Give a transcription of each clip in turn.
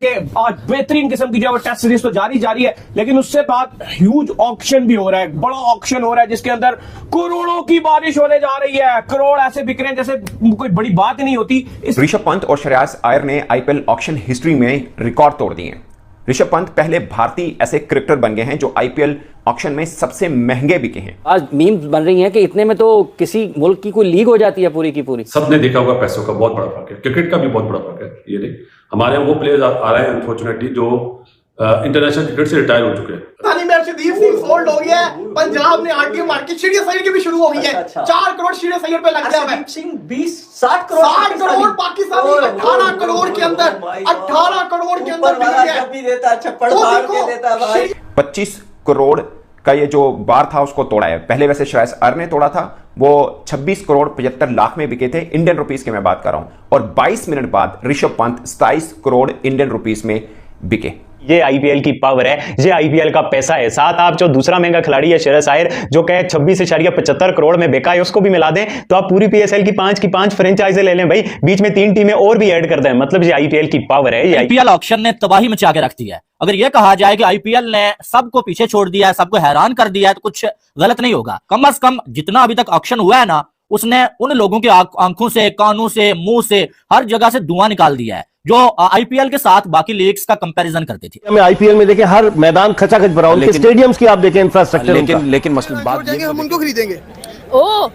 कि आज बेहतरीन किस्म की जो टेस्ट सीरीज तो जारी है, लेकिन उससे बाद ह्यूज ऑक्शन भी हो रहा है, बड़ा ऑक्शन हो रहा है जिसके अंदर करोड़ों की बारिश होने जा रही है। करोड़ ऐसे बिक रहे हैं जैसे कोई बड़ी बात नहीं होती। ऋषभ पंत और श्रेयस अय्यर ने आईपीएल ऑक्शन हिस्ट्री में रिकॉर्ड तोड़ दिए हैं। ऋषभ पंत पहले भारतीय ऐसे क्रिकेटर बन गए हैं जो आईपीएल ऑक्शन में सबसे महंगे बिके हैं। आज मीम्स बन रही हैं कि इतने में तो किसी मुल्क की कोई लीग हो जाती है पूरी की पूरी। सबने देखा होगा पैसों का बहुत बड़ा फर्क है, क्रिकेट का भी बहुत बड़ा फर्क है। ये नहीं, हमारे यहाँ वो प्लेयर्स आ रहे हैं अनफॉर्चुनेटली जो इंटरनेशनल क्रिकेट से रिटायर हो चुके हैं। अर्शदीप सिंह सोल्ड हो गया है। पंजाब ने आरटीओ मार्केट शिड़िया सैयद की भी शुरू हो गई है। 4 करोड़ शिड़िया सैयद पे लग गया है। 60 करोड़ पाकिस्तानी 18 करोड़ के अंदर 18 करोड़ के अंदर मिल गया। 25 करोड़ का ये जो बार था उसको तोड़ा है। पहले वैसे श्रेयस अय्यर ने तोड़ा था, वो 26 करोड़ 75 लाख में बिके थे, इंडियन रुपीस के मैं बात कर रहा हूं। और 22 मिनट बाद ऋषभ पंत 27 करोड़ इंडियन रुपीस में बिके। ये आईपीएल की पावर है, ये आईपीएल का पैसा है। साथ आप जो दूसरा महंगा खिलाड़ी है श्रेयस अय्यर जो कहे 26.75 करोड़ में बिका है, उसको भी मिला दें तो आप पूरी पीएसएल की 5 फ्रेंचाइजी ले लें भाई, बीच में 3 टीमें और भी ऐड कर दें। मतलब ये आईपीएल की पावर है। आईपीएल ऑक्शन ने तबाही मचा के रख दी है। अगर यह कहा जाए कि आईपीएल ने सबको पीछे छोड़ दिया है, सबको हैरान कर दिया है, तो कुछ गलत नहीं होगा। कम से कम जितना अभी तक ऑक्शन हुआ है ना, उसने उन लोगों की आंखों से, कानों से, मुंह से, हर जगह से धुआं निकाल दिया है जो आईपीएल के साथ बाकी लीग्स का कंपैरिजन करती थी। हमें आईपीएल में देखें हर मैदान खचाखच भरा, उनके स्टेडियम्स की आप देखें इंफ्रास्ट्रक्चर, लेकिन मसला बात हम उनको खरीदेंगे। ओ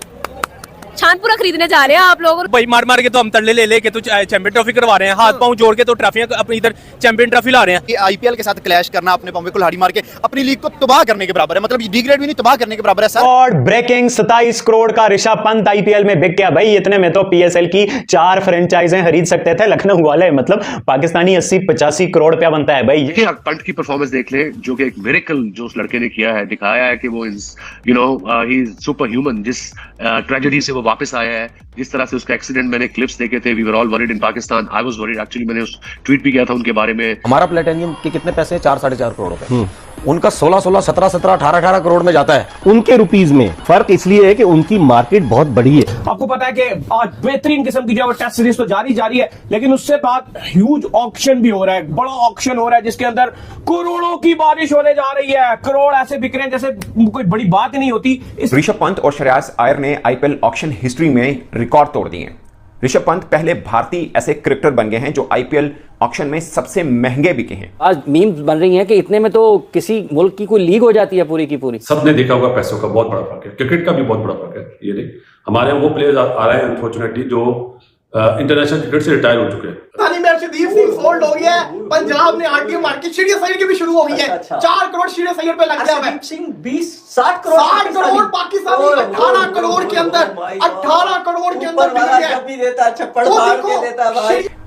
चांदपुरा खरीदने जा रहे हैं आप लोग? भाई मार के तो हम तरले ले के तो चैंपियन ट्रॉफी करवा रहे हैं, हाथ पांव जोड़ के तो ट्रॉफियां अपनी इधर चैंपियन ट्रॉफी ला रहे हैं। आईपीएल के साथ क्लैश करना, अपने पांव पे कुल्हाड़ी मार के अपनी लीग को तबाह करने के बराबर है। मतलब डिग्रेड भी नहीं, तबाह करने के बराबर है सर। और ब्रेकिंग 27 करोड़ का ऋषभ पंत आईपीएल में बिक गया भाई। इतने में तो पीएसएल की 4 फ्रेंचाइजें खरीद सकते थे लखनऊ वाले। मतलब पाकिस्तानी 80-85 करोड़ रुपया बनता है भाई। देखिए पंत की परफॉर्मेंस देख ले, जो कि एक मिरेकल जो उस लड़के ने किया है, दिखाया है कि वो ही इज सुपर ह्यूमन। जिस ट्रेजेडी से वो वापस आया है, जिस तरह से उसका एक्सीडेंट, मैंने क्लिप्स देखे थे। We were all worried in Pakistan, I was worried actually. मैंने उस ट्वीट भी किया था उनके बारे में। हमारा प्लेटिनियम के कितने पैसे हैं? 4-4.5 करोड़ रुपए। उनका 16, 17, 18 करोड़ में जाता है उनके रुपीज में। फर्क इसलिए है कि उनकी मार्केट बहुत बड़ी है। आपको पता है कि आज बेहतरीन किस्म की जो टेस्ट सीरीज तो जारी है, लेकिन उससे बाद ह्यूज ऑक्शन भी हो रहा है, बड़ा ऑक्शन हो रहा है जिसके अंदर करोड़ों की बारिश होने जा रही है। करोड़ ऐसे बिक रहे हैं जैसे कोई बड़ी बात नहीं होती। ऋषभ पंत और श्रेयस अय्यर ने आईपीएल ऑक्शन हिस्ट्री में रिकॉर्ड तोड़ दिए हैं। ऋषभ पंत पहले भारतीय ऐसे क्रिकेटर बन गए हैं जो आईपीएल ऑक्शन में सबसे महंगे बिके हैं। आज मीम्स बन रही हैं कि इतने में तो किसी मुल्क की कोई लीग हो जाती है पूरी की पूरी। सबने देखा होगा पैसों का बहुत बड़ा फर्क है, क्रिकेट का भी बहुत बड़ा फर्क है। ये नहीं, हमारे यहाँ वो प्लेयर्स आ रहे हैं अनफॉर्चुनेटली जो इंटरनेशनल क्रिकेट से रिटायर हो चुके हैं। अर्शदीप सिंह सोल्ड हो गया है। पंजाब ने आरटीओ मार्केट शिड़िया सैयद की भी शुरू हो गई है। 4 करोड़ शिड़िया सैयद पे लग गया है। 60 करोड़ पाकिस्तानी 18 करोड़ के अंदर 18 करोड़ के अंदर मिल गया।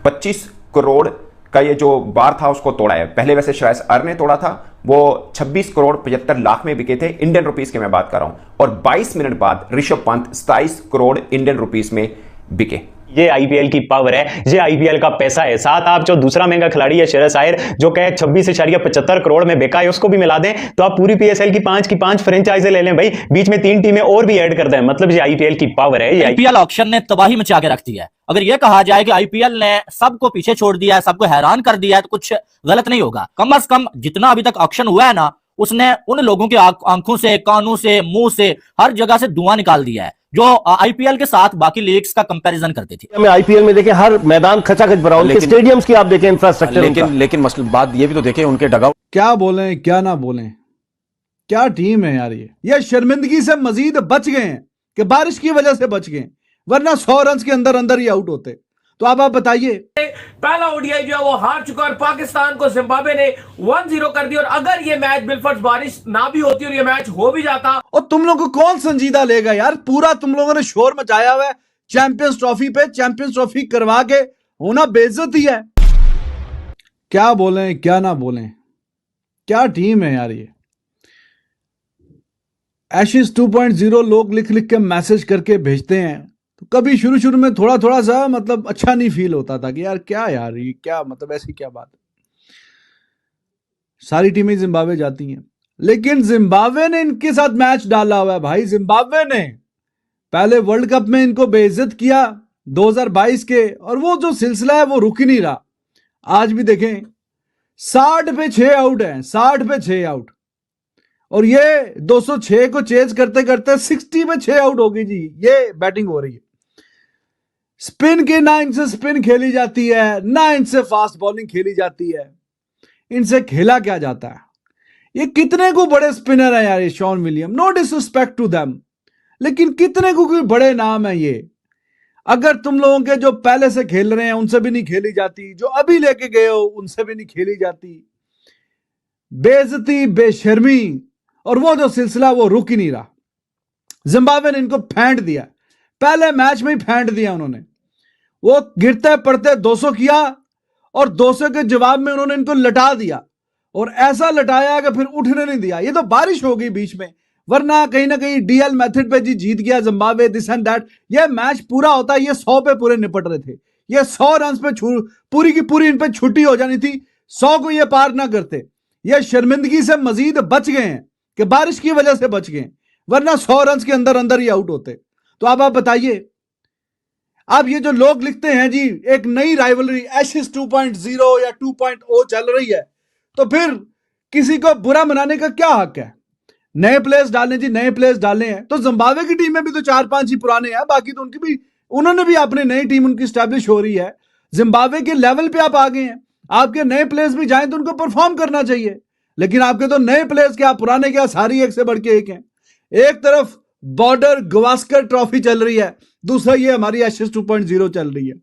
25 करोड़ का ये जो बार था उसको तोड़ा है। पहले वैसे श्रेयस अय्यर ने तोड़ा था, वो 26 करोड़ 75 लाख में बिके थे, इंडियन रुपीस के मैं बात कर रहा हूं। और 22 मिनट बाद ऋषभ पंत 27 करोड़ इंडियन रुपीस में बिके। ये आईपीएल की पावर है, ये आईपीएल का पैसा है। साथ आप जो दूसरा महंगा खिलाड़ी है श्रेयस अय्यर जो कहे 26.75 करोड़ में बिका है, उसको भी मिला दें तो आप पूरी पीएसएल की 5 फ्रेंचाइजी ले लें भाई, बीच में 3 टीमें और भी ऐड कर दें। मतलब ये आईपीएल की पावर है। आईपीएल ऑक्शन ने तबाही मचा के रख दी है। अगर यह कहा जाए कि आईपीएल ने सबको पीछे छोड़ दिया है, सबको हैरान कर दिया है, तो कुछ गलत नहीं होगा। कम से कम जितना अभी तक ऑक्शन हुआ है ना, उसने उन लोगों की आंखों से, कानों से, मुंह से, हर जगह से धुआं निकाल दिया है जो आईपीएल के साथ बाकी लीग्स का कंपैरिजन करती थी। हमें आईपीएल में देखें हर मैदान खचाखच भरा, उनके स्टेडियम्स की आप देखें इंफ्रास्ट्रक्चर, लेकिन मसला बात ये भी तो देखें उनके डगआउट। क्या बोलें क्या ना बोलें, क्या टीम है यार। ये शर्मिंदगी से मजीद बच गए हैं कि बारिश की वजह से बच गए, वरना 100 रन के अंदर अंदर ही आउट होते। तो आप बताइए, पहला ओडीआई जो है वो हार चुका और पाकिस्तान को जिम्बाब्वे ने 1-0 कर दिया। और अगर ये मैच बिलफर्ज बारिश ना भी होती और ये मैच हो भी जाता, और तुम लोगों को कौन संजीदा लेगा यार। पूरा तुम लोगों ने शोर मचाया हुआ है चैंपियंस ट्रॉफी पे, चैंपियंस ट्रॉफी करवा के होना बेइज्जती है। क्या बोलें क्या ना बोलें, क्या टीम है यार। ये एशेज 2.0 लोग लिख लिख के मैसेज करके भेजते हैं, तो कभी शुरू में थोड़ा सा मतलब अच्छा नहीं फील होता था कि यार क्या यार, ये क्या मतलब ऐसी क्या बात है। सारी टीमें जिम्बाब्वे जाती हैं, लेकिन जिम्बाब्वे ने इनके साथ मैच डाला हुआ है भाई। जिम्बाब्वे ने पहले वर्ल्ड कप में इनको बेइज्जत किया 2022 के, और वो जो सिलसिला है वो रुक ही नहीं रहा। आज भी देखें 60 पे 6 आउट है, 60 पे 6 आउट, और ये 206 को चेज करते करते 60 पे 6 आउट हो गई जी। ये बैटिंग हो रही है। स्पिन के ना इनसे स्पिन खेली जाती है, ना इनसे फास्ट बॉलिंग खेली जाती है, इनसे खेला क्या जाता है। ये कितने को बड़े स्पिनर है यार ये Sean William, no disrespect to them, लेकिन कितने को कोई बड़े नाम है ये। अगर तुम लोगों के जो पहले से खेल रहे हैं उनसे भी नहीं खेली जाती, जो अभी लेके गए हो उनसे भी नहीं खेली जाती। बेइज्जती, बेशर्मी, और वो जो सिलसिला वो रुक ही नहीं रहा। जिम्बाब्वे ने इनको फेंट दिया, पहले मैच में ही फेंट दिया उन्होंने। वो गिरते पड़ते 200 किया और 200 के जवाब में उन्होंने इनको लटा दिया, और ऐसा लटाया कि फिर उठने नहीं दिया। ये तो बारिश हो गई बीच में, वरना कहीं ना कहीं डीएल मेथड पे जी जीत गया जिम्बाब्वे, दिस एंड दैट। ये मैच पूरा होता, ये 100 पे पूरे निपट रहे थे, ये 100 रन पे पूरी की पूरी इन पे छुट्टी हो जानी थी, 100 को ये पार ना करते। ये शर्मिंदगी से मजीद बच गए हैं कि बारिश की वजह से बच गए, वरना 100 रन के अंदर अंदर ही आउट होते। तो अब आप बताइए, अब ये जो लोग लिखते हैं जी एक नई राइवलरी एशेज 2.0 या 2.0 चल रही है, तो फिर किसी को बुरा मनाने का क्या हक है। नए प्लेयर्स डालने जी, नए प्लेयर्स डालने हैं तो जिम्बाब्वे की टीम में भी तो 4-5 ही पुराने हैं, बाकी तो उनकी भी, उन्होंने भी अपनी नई टीम उनकी स्टैब्लिश हो रही है। जिम्बाब्वे के लेवल पे आप आ गए हैं, आपके नए प्लेयर्स भी जाएं तो उनको परफॉर्म करना चाहिए, लेकिन आपके तो नए प्लेयर्स क्या, पुराने क्या, सारी एक से बढ़ के एक हैं। एक तरफ बॉर्डर गवास्कर ट्रॉफी चल रही है, दूसरा ये हमारी एशेज 2.0 चल रही है।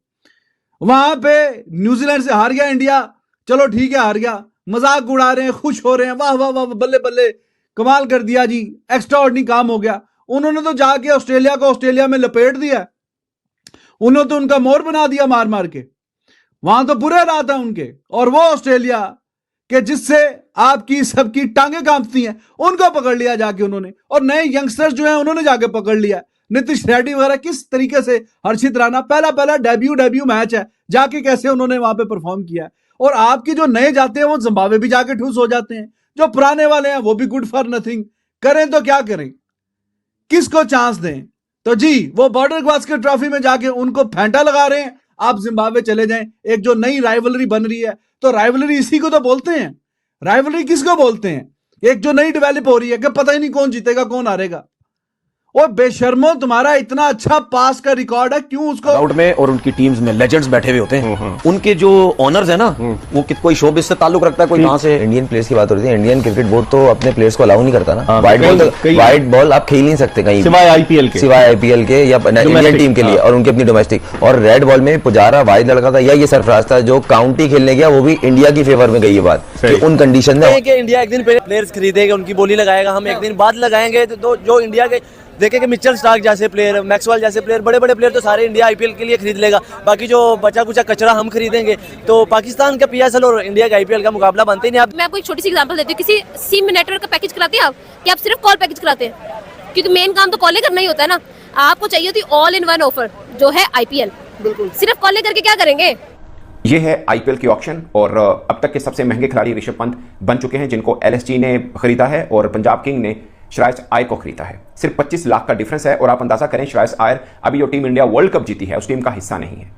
वहां पे न्यूजीलैंड से हार गया इंडिया, चलो ठीक है हार गया, मजाक उड़ा रहे हैं, खुश हो रहे हैं, वाह वाह वाह बल्ले बल्ले कमाल कर दिया जी, एक्स्ट्रा ऑर्डिनरी काम हो गया। उन्होंने तो जाके ऑस्ट्रेलिया को ऑस्ट्रेलिया में लपेट दिया, उन्होंने तो उनका मोर बना दिया मार मार के, वहां तो बुरा रहा था उनके। और वो ऑस्ट्रेलिया के जिससे आपकी सबकी टांगे कांपती हैं, उनको पकड़ लिया जाके उन्होंने, और नए यंगस्टर्स जो हैं उन्होंने जाके पकड़ लिया। नीतीश रेड्डी वगैरह किस तरीके से, हर्षित राणा पहला डेब्यू मैच है, जाके कैसे उन्होंने वहां पे परफॉर्म किया। और आपके जो नए जाते हैं वो जिम्बाब्वे भी जाके ठूस हो जाते हैं, जो पुराने वाले हैं वो भी गुड फॉर नथिंग। करें तो क्या करें, किसको चांस दें। तो जी वो बॉर्डर गवास्कर ट्रॉफी में जाके उनको फेंटा लगा रहे हैं, आप जिम्बाब्वे चले जाएं। एक जो नई राइवलरी बन रही है, तो राइवलरी इसी को तो बोलते हैं। राइवलरी किसको बोलते हैं? एक जो नई डेवलप हो रही है कि पता ही नहीं कौन जीतेगा कौन हारेगा। और बेशर्मो, तुम्हारा इतना अच्छा पास का रिकॉर्ड है, क्यों उसको आउट में और उनकी टीम्स में लेजेंड्स बैठे हुए होते हैं, उनके जो ऑनर्स है ना, वो कोई शोबिस से ताल्लुक रखता है, कोई कहां से। इंडियन प्लेयर्स की बात हो रही है, इंडियन क्रिकेट बोर्ड तो अपने प्लेयर्स को अलाउ नहीं करता ना। वाइट बॉल आप खेल नहीं सकते कहीं, सिवाय आईपीएल के या इंडियन टीम के लिए और उनकी अपनी डोमेस्टिक। और रेड बॉल में पुजारा वाइड लड़का था या ये सरफराज था जो काउंटी खेलने गया, वो भी इंडिया की फेवर में गई। ये बात कि उन कंडीशन में इंडिया एक दिन प्लेयर्स खरीदेगा, उनकी बोली लगाएगा, हम एक दिन बाद लगाएंगे, तो जो इंडिया के देखेंगे मिचेल स्टार्क जैसे प्लेयर, मैक्सवेल जैसे प्लेयर, बड़े बड़े प्लेयर तो सारे इंडिया आईपीएल के लिए खरीद लेगा। बाकी जो बचा कुचा कचरा हम खरीदेंगे, तो पाकिस्तान का पीएसएल और इंडिया का आईपीएल का मुकाबला बनते ही नहीं। मैं आपको एक छोटी सी एग्जांपल देती हूँ, किसी सिम नेटवर्क का पैकेज कराते हैं आप, कि आप सिर्फ कॉल पैकेज कराते हैं, क्योंकि मेन काम तो कॉल करना ही होता है ना। आपको चाहिए होती ऑल इन वन ऑफर जो है आईपीएल, बिल्कुल सिर्फ कॉल करके क्या करेंगे। ये है आईपीएल की ऑक्शन, और अब तक के सबसे महंगे खिलाड़ी ऋषभ पंत बन चुके हैं, जिनको एलएसजी ने खरीदा है और पंजाब किंग ने श्रेयस आयर को खरीदा है। सिर्फ 25 लाख का डिफरेंस है, और आप अंदाजा करें श्रेयस आयर अभी जो टीम इंडिया वर्ल्ड कप जीती है उस टीम का हिस्सा नहीं है।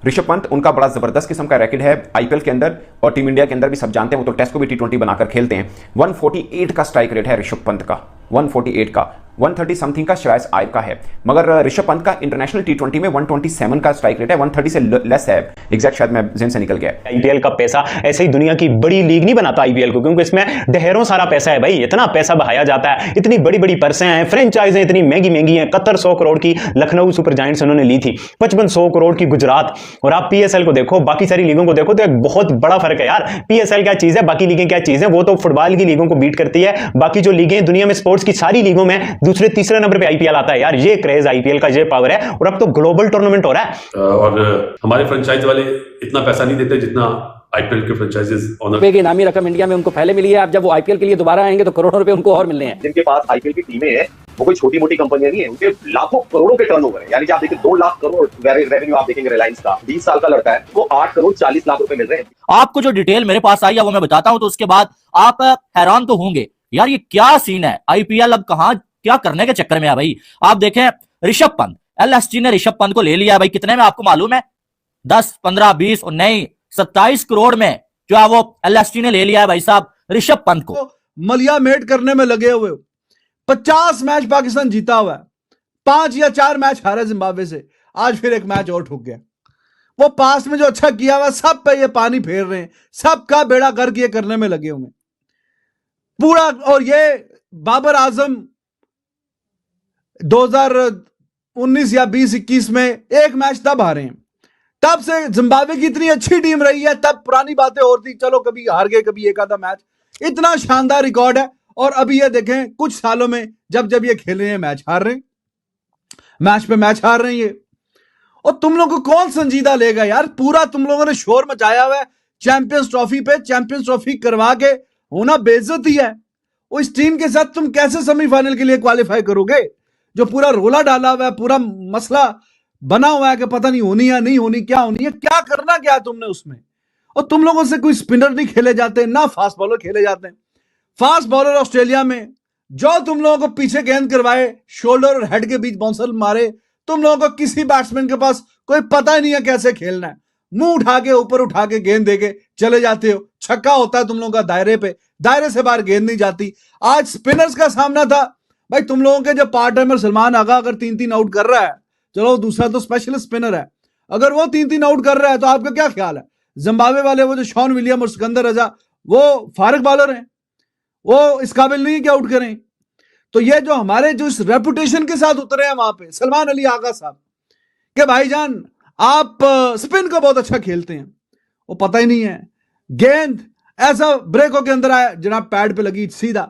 ऋषभ पंत, उनका बड़ा जबरदस्त किस्म का रैकेट है आईपीएल के अंदर, और टीम इंडिया के अंदर भी सब जानते हैं, वो तो टेस्ट को भी T20 बनाकर खेलते हैं। 148 का स्ट्राइक रेट है ऋषभ पंत का, 148 का, 130 समथिंग का श्रेयस आयर का है। मगर ऋषभ पंत का इंटरनेशनल T20 में 127 का स्ट्राइक रेट है, 130 से लेस है एग्जैक्ट, शायद मैं जिन से निकल गया। आईपीएल का पैसा ऐसे ही दुनिया की बड़ी लीग नहीं बनाता आईपीएल को, क्योंकि इसमें ढेरों सारा पैसा है भाई, इतना पैसा बहाया जाता है, इतनी बड़ी बड़ी पर्सें हैं, फ्रेंचाइजें इतनी महंगी महंगी हैं। कतर 100 करोड़ की लखनऊ सुपर जायंट्स उन्होंने ली थी, 5500 करोड़ की गुजरात। और आप पीएसएल को देखो, बाकी सारी लीगों को देखो, तो एक बहुत बड़ा फर्क है यार। पीएसएल क्या चीज है, बाकी लीगें क्या चीज है, वो तो फुटबॉल की लीगों को बीट करती है। बाकी जो लीगें दुनिया में स्पोर्ट्स की सारी लीगों में दूसरे तीसरे नंबर पे आईपीएल आता है यार। ये क्रेज आईपीएल का, ये पावर है, और अब तो ग्लोबल टूर्नामेंट हो रहा है। और हमारे फ्रेंचाइज वाले इतना पैसा नहीं देते जितना आईपीएल के फ्रेंचाइजेस ओनर की इनामी रकम इंडिया में उनको पहले मिली है, अब जब वो आईपीएल के लिए दोबारा आएंगे तो करोड़ों रुपए उनको और मिलने हैं। जिनके पास आईपीएल की टीमें हैं, वो कोई छोटी मोटी कंपनियां नहीं है, उनके लाखों करोड़ों के टर्नओवर है। यानी कि आप देखिए 2 लाख करोड़ रेवेन्यू आप देखेंगे रिलायंस का, 20 साल का लड़का है, वो 8 करोड़ 40 लाख रुपए मिल रहे हैं। आपको जो डिटेल मेरे पास आई है वो मैं बताता हूं, तो उसके बाद आप हैरान तो होंगे यार, ये क्या सीन है। आईपीएल अब कहां क्या करने के चक्कर में है भाई। आप देखें ऋषभ पंत, एलएसजी ने ऋषभ पंत को ले लिया भाई, कितने में आपको मालूम है? 10, 15, 20 और नहीं 27 करोड़ में जो है वो एलएसटी ने ले लिया है भाई साहब ऋषभ पंत को। मलिया मेट करने में लगे हुए हो। 50 मैच पाकिस्तान जीता हुआ है, 5 या 4 मैच हारा जिम्बाब्वे से, आज फिर एक मैच और ठुक गया। वो पास में जो अच्छा किया हुआ सब पे ये पानी फेर रहे हैं, सबका बेड़ा गर्क ये करने में लगे हुए पूरा। और ये बाबर आजम 2019 या 20-21 में एक मैच तब हारे हैं, तब से जिम्बाब्वे की इतनी अच्छी टीम रही है, तब पुरानी बातें और थी, चलो कभी हार गए कभी एक आधा मैच, इतना शानदार रिकॉर्ड है। और अभी ये देखें कुछ सालों में जब जब ये खेल रहे हैं मैच हार रहे हैं, मैच पे मैच हार रहे हैं ये। और तुम लोगों को कौन संजीदा लेगा यार, पूरा तुम लोगों ने शोर मचाया हुआ है चैंपियंस ट्रॉफी पे, चैंपियंस ट्रॉफी करवा के होना बेइज्जती है। वो इस टीम के साथ तुम कैसे सेमीफाइनल के लिए क्वालिफाई करोगे, जो पूरा रोला डाला हुआ है, पूरा मसला बना हुआ है कि पता नहीं होनी या नहीं होनी, क्या होनी है, क्या करना क्या तुमने उसमें। और तुम लोगों से कोई स्पिनर नहीं खेले जाते, ना फास्ट बॉलर खेले जाते हैं। फास्ट बॉलर ऑस्ट्रेलिया में जो तुम लोगों को पीछे गेंद करवाए, शोल्डर और हेड के बीच बाउंसर मारे, तुम लोगों को किसी बैट्समैन के पास कोई पता ही नहीं है कैसे खेलना है, मुंह उठा के ऊपर उठा के गेंद देके चले जाते हो, छक्का होता है तुम लोगों का दायरे पे, दायरे से बाहर गेंद नहीं जाती। आज स्पिनर्स का सामना था भाई, तुम लोगों के जो पार्ट टाइमर सलमान आगा अगर 3-3 आउट कर रहा है, चलो दूसरा तो स्पेशलिस्ट स्पिनर है, अगर वो 3-3 आउट कर रहा है तो आपका क्या ख्याल है। जिम्बाब्वे वाले वो जो शॉन विलियम और सिकंदर रजा वो फारग बॉलर हैं, वो इस काबिल नहीं कि आउट करें। तो ये जो हमारे जो इस रेपुटेशन के साथ उतरे हैं वहां पे सलमान अली आगा साहब के भाईजान आप स्पिन को बहुत अच्छा खेलते हैं, वो पता ही नहीं है, गेंद ऐसा ब्रेक होके अंदर आया जनाब पैड पे लगी सीधा।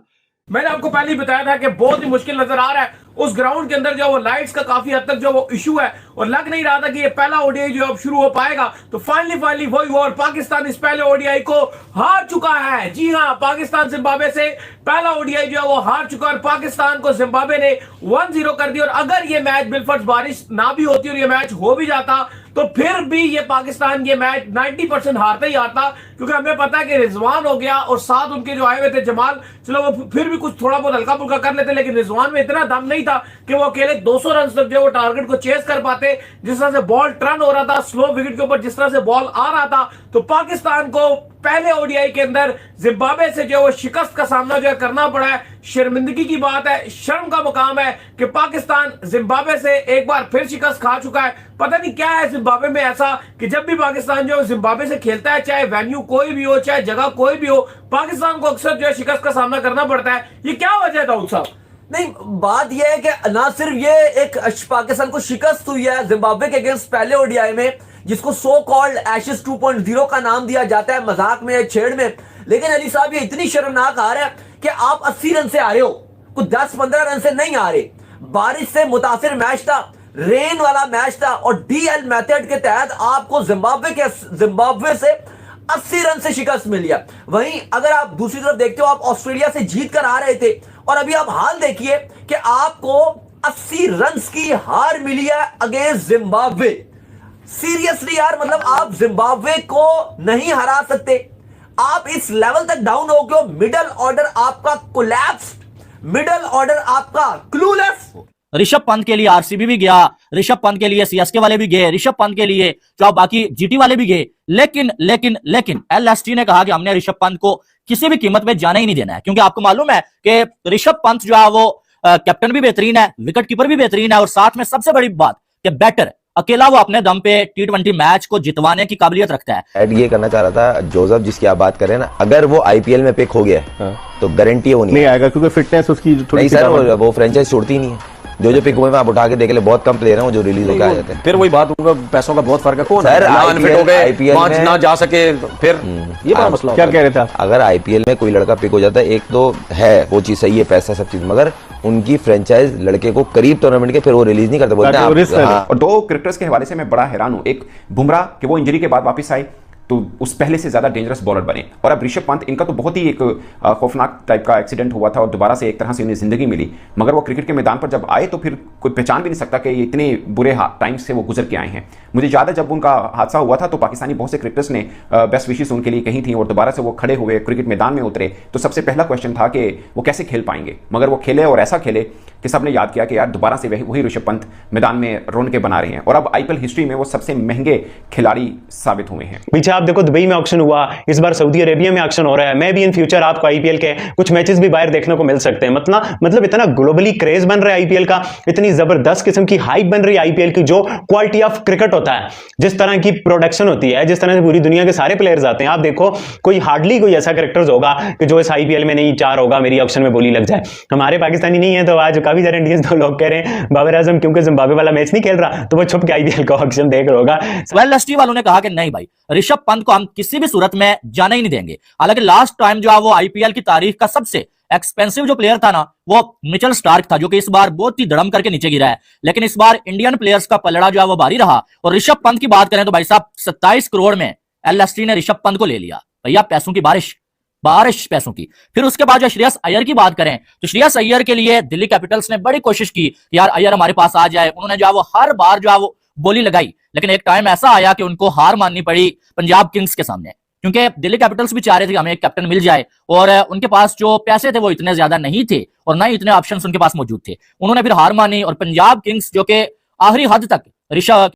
मैंने आपको पहले ही बताया था कि बहुत ही मुश्किल नजर आ रहा है उस ग्राउंड के अंदर जो वो लाइट्स का काफी हद तक जो वो इशू है, और लग नहीं रहा था कि ये पहला ओडीआई जो अब शुरू हो पाएगा। तो फाइनली वही हुआ और पाकिस्तान इस पहले ओडीआई को हार चुका है। जी हां, पाकिस्तान जिम्बाब्वे से पहला ओडीआई जो है वो हार चुका और पाकिस्तान को जिम्बाब्वे ने 1-0 कर दिया। और अगर ये मैच बिलफर्ज बारिश ना भी होती और ये मैच हो भी जाता तो फिर भी ये पाकिस्तान ये मैच 90% हारता ही हारता, क्योंकि हमें पता है कि रिजवान हो गया और साथ उनके जो आए हुए थे जमाल, चलो वो फिर भी कुछ थोड़ा बहुत हल्का फुल्का कर लेते, लेकिन रिजवान में इतना दम नहीं था कि वो अकेले 200 रन तक जो वो टारगेट को चेस कर पाते। जिस तरह से बॉल टर्न हो रहा था स्लो विकेट के ऊपर, जिस तरह से बॉल आ रहा था, तो पाकिस्तान को पहले ओडीआई के अंदर जिम्बाब्वे से जो शिकस्त का सामना जो है करना पड़ा है। शर्मिंदगी की बात है, शर्म का मुकाम है कि पाकिस्तान जिम्बाब्वे से एक बार फिर शिकस्त खा चुका है। पता नहीं क्या है जिम्बाब्वे में ऐसा कि जब भी पाकिस्तान जो जिम्बाब्वे से खेलता है, चाहे वेन्यू कोई भी हो, चाहे जगह कोई भी हो, पाकिस्तान को अक्सर जो है शिकस्त का सामना करना पड़ता है। ये क्या वजह है दाऊद साहब? नहीं, बात यह है कि ना सिर्फ ये एक पाकिस्तान को शिकस्त हुई है जिम्बाब्वे के अगेंस्ट पहले ओडीआई में, जिसको सो कॉल्ड एशेस 2.0 का नाम दिया जाता है मजाक में छेड़ में, लेकिन अली साहब ये इतनी शर्मनाक हार है कि आप 80 रन से आ रहे हो, कुछ 10-15 रन से नहीं आ रहे। बारिश से मुतासिर मैच था, रेन वाला मैच था, और डीएल मेथड के तहत आपको जिम्बाब्वे से 80 रन से शिकस्त मिली है। वहीं अगर आप दूसरी तरफ देखते हो, आप ऑस्ट्रेलिया से जीत कर आ रहे थे और अभी आप हाल देखिए कि आपको 80 रन की हार मिली है अगेंस्ट जिम्बाब्वे। सीरियसली यार, मतलब आप जिम्बाब्वे को नहीं हरा सकते, आप इस लेवल तक डाउन हो गए। मिडल ऑर्डर आपका कोलैप्स, मिडल ऑर्डर आपका क्लूलेस। ऋषभ पंत के लिए आरसीबी भी गया, ऋषभ पंत के लिए सीएसके वाले भी गए, ऋषभ पंत के लिए जो बाकी जीटी वाले भी गए, लेकिन एलएसटी ने कहा कि हमने ऋषभ पंत को किसी भी कीमत पे जाने ही नहीं देना है, क्योंकि आपको मालूम है कि ऋषभ पंत जो है वो कैप्टन भी बेहतरीन है, विकेट कीपर भी बेहतरीन है, और साथ में सबसे बड़ी बात कि बैटर अकेला वो अपने दम पे T20 मैच को जितवाने की काबिलियत रखता है। ऐड ये करना चाह रहा था, जोसेफ जिसकी आप बात कर रहे हैं ना, अगर वो आईपीएल में पिक हो गया तो गारंटी है वो नहीं आएगा, क्योंकि फिटनेस उसकी थोड़ी सर वो फ्रेंचाइज छोड़ती ही नहीं है। जो पिक हुए आप उठा के देख ले, बहुत कम प्लेयर हैं जो रिलीज होकर आ जाते हैं। फिर वही बात होगा, पैसों का बहुत फर्क है। कौन सर आईपीएल में ना जा सके, फिर ये बड़ा मसला क्या कह रहे थे। अगर आईपीएल में कोई लड़का पिक हो जाता है, एक तो है वो चीज सही है, पैसा सब चीज, मगर उनकी फ्रेंचाइज लड़के को करीब टूर्नामेंट के फिर वो रिलीज नहीं करते, बोलते हैं। और दो क्रिकेटर्स के हवाले से मैं बड़ा हैरान हूं। एक बुमराह कि वो इंजरी के बाद वापस आए तो उस पहले से ज्यादा डेंजरस बॉलर बने, और अब ऋषभ पंत, इनका तो बहुत ही एक खौफनाक टाइप का एक्सीडेंट हुआ था और दोबारा से एक तरह से इन्हें जिंदगी मिली, मगर वो क्रिकेट के मैदान पर जब आए तो फिर कोई पहचान भी नहीं सकता कि ये इतने बुरे टाइम से वो गुजर के आए हैं। मुझे याद है जब उनका हादसा हुआ था तो पाकिस्तानी बहुत से क्रिकेटर्स ने बेस्ट विशेस उनके लिए कही थी, और दोबारा से वो खड़े हुए क्रिकेट मैदान में उतरे तो सबसे पहला क्वेश्चन था कि वो कैसे खेल पाएंगे, मगर वो खेले और ऐसा खेले कि सबने याद किया कि यार दोबारा से वही ऋषभ पंत मैदान में रौनकें बना रहे हैं और अब आईपीएल हिस्ट्री में वो सबसे महंगे खिलाड़ी साबित हुए हैं। पीछे आप देखो दुबई में ऑक्शन हुआ, इस बार सऊदी अरेबिया में ऑक्शन हो रहा है। मैं भी इन फ्यूचर आपको आईपीएल के कुछ मैचेस भी बाहर देखने को मिल सकते हैं। मतलब इतना ग्लोबली क्रेज बन रहा है आईपीएल का, इतनी जबरदस्त किस्म की हाइप बन रही है आईपीएल की। जो क्वालिटी ऑफ क्रिकेट होता है, जिस तरह की प्रोडक्शन होती है, जिस तरह से पूरी दुनिया के सारे प्लेयर्स आते हैं, आप देखो कोई हार्डली कोई ऐसा कैरेक्टर्स होगा कि जो इस आईपीएल में नहीं 4 होगा मेरी ऑक्शन में बोली लग जाए। हमारे पाकिस्तानी नहीं है, तो आज काफी सारे इंडियंस तो लोग कह रहे हैं बाबर आजम क्योंकि जिम्बाब्वे वाला मैच नहीं खेल रहा तो वो छुप के आईपीएल का ऑक्शन देख रहा होगा। वेल वालों ने कहा कि नहीं भाई, ऋषभ पंत को हम किसी भी सूरत में जाने ही नहीं देंगे। हालांकि लास्ट टाइम जो है वो आईपीएल की तारीख का सबसे एक्सपेंसिव जो प्लेयर था ना, वो मिचेल स्टार्क था, जो कि इस बार बहुत ही धड़म करके नीचे गिरा है। लेकिन इस बार इंडियन प्लेयर्स का पलड़ा जो है वो भारी रहा। और ऋषभ पंत की बात करें तो भाई साहब 27 करोड़ में एलएसटी ने ऋषभ पंत को ले लिया। भैया पैसों की बारिश पैसों की। फिर उसके बाद जो श्रेयस अय्यर की बात करें तो श्रेयस अय्यर के लिए दिल्ली कैपिटल्स ने बड़ी कोशिश की कि यार अय्यर हमारे पास आ जाए। उन्होंने जो है वो हर बार जो है वो बोली लगाई, लेकिन एक टाइम ऐसा आया कि उनको हार माननी पड़ी पंजाब किंग्स के सामने, क्योंकि दिल्ली कैपिटल्स भी चाह रहे थे कि हमें एक कैप्टन मिल जाए और उनके पास जो पैसे थे वो इतने ज्यादा नहीं थे और ना ही इतने ऑप्शंस उनके पास मौजूद थे। उन्होंने फिर हार मानी और पंजाब किंग्स जो कि आखिरी हद तक ऋषभ